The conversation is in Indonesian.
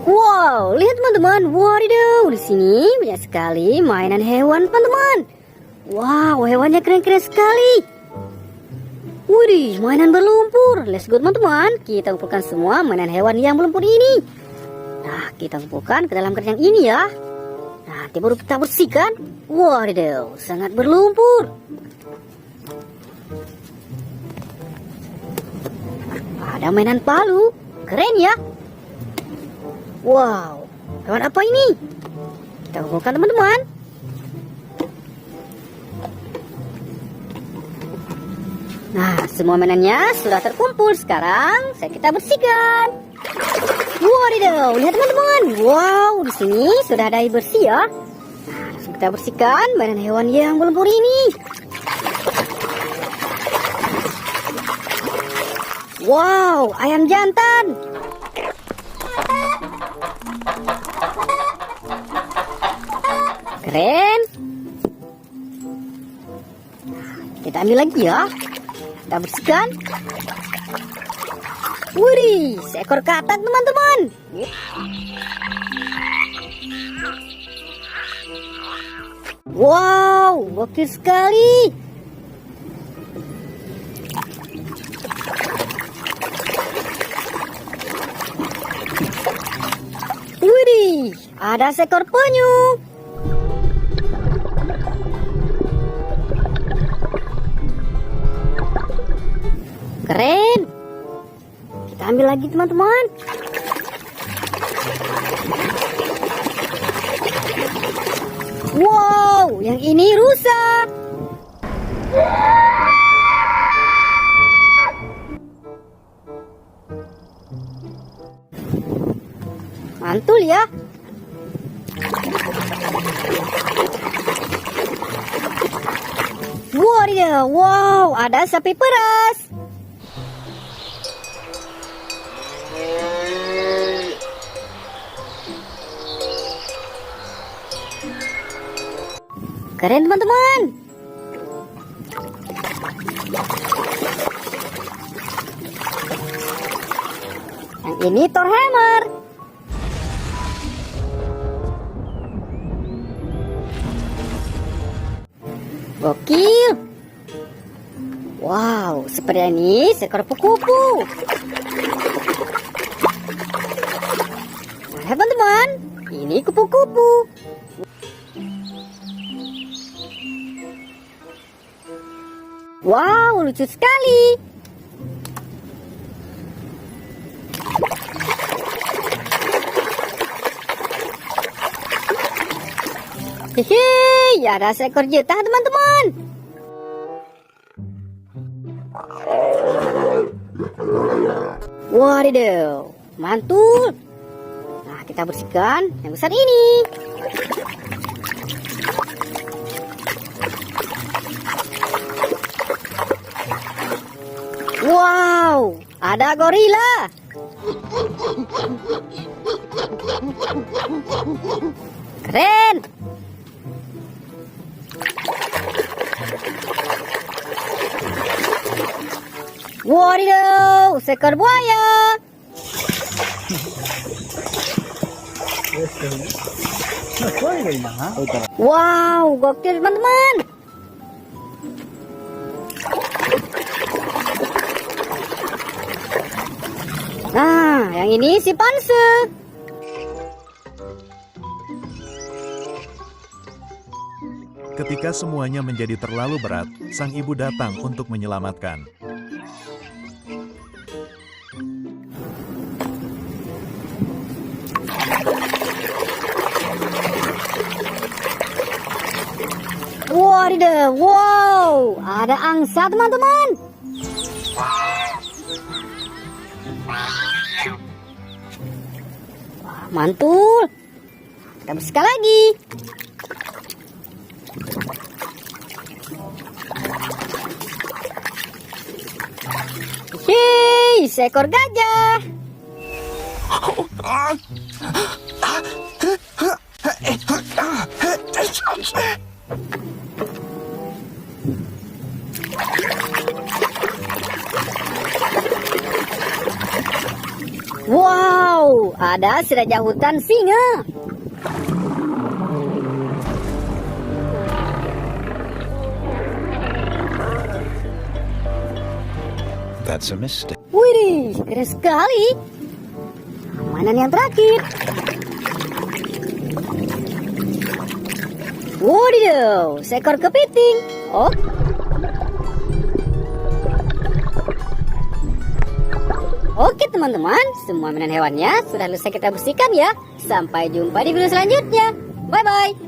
Wow, lihat teman-teman. Wadidaw, di sini banyak sekali mainan hewan, teman-teman. Wow, hewannya keren-keren sekali. Wih, mainan berlumpur. Let's go, teman-teman. Kita kumpulkan semua mainan hewan yang berlumpur ini. Nah, kita kumpulkan ke dalam keranjang ini ya. Nanti baru kita bersihkan. Wadidaw, sangat berlumpur. Ada mainan palu. Keren ya. Wow, hewan apa ini? Kita kumpulkan, teman-teman. Nah, semua mainannya sudah terkumpul. Sekarang kita bersihkan. Wadidaw, lihat teman-teman. Wow, di sini sudah ada air bersih ya. Nah, langsung kita bersihkan mainan hewan yang berlumpur ini. Wow, ayam jantan. Keren. Kita ambil lagi ya. Kita bersihkan. Wih, seekor katak, teman-teman. Wow, gokil sekali. Wih, ada seekor penyu. Keren. Kita ambil lagi, teman-teman. Wow, yang ini rusak. Mantul ya. Wow, ada sapi peras. Keren, teman-teman. Yang ini Thor Hammer. Gokil. Wow, seperti ini seekor kupu-kupu. Lihat, teman-teman. Ini kupu-kupu. Wow, lucu sekali. Hehe, ada seekor jetah, teman-teman. Wadidaw, mantul. Nah, kita bersihkan yang besar ini. Wow, ada gorila. Keren. Wadidaw, seekor buaya. Wow, gokil, teman-teman. Nah, yang ini si panse. Ketika semuanya menjadi terlalu berat, sang ibu datang untuk menyelamatkan. Wadidaw, wow, ada angsa, teman-teman. Wah, mantul. Kita bersihkan lagi. Hei, seekor gajah. Wow, ada si raja hutan singa. That's a mistake. Widih, keren sekali. Mainan yang terakhir. Wadidaw, seekor kepiting. Oh. Oke teman-teman, semua mainan hewannya sudah selesai kita bersihkan ya. Sampai jumpa di video selanjutnya. Bye-bye.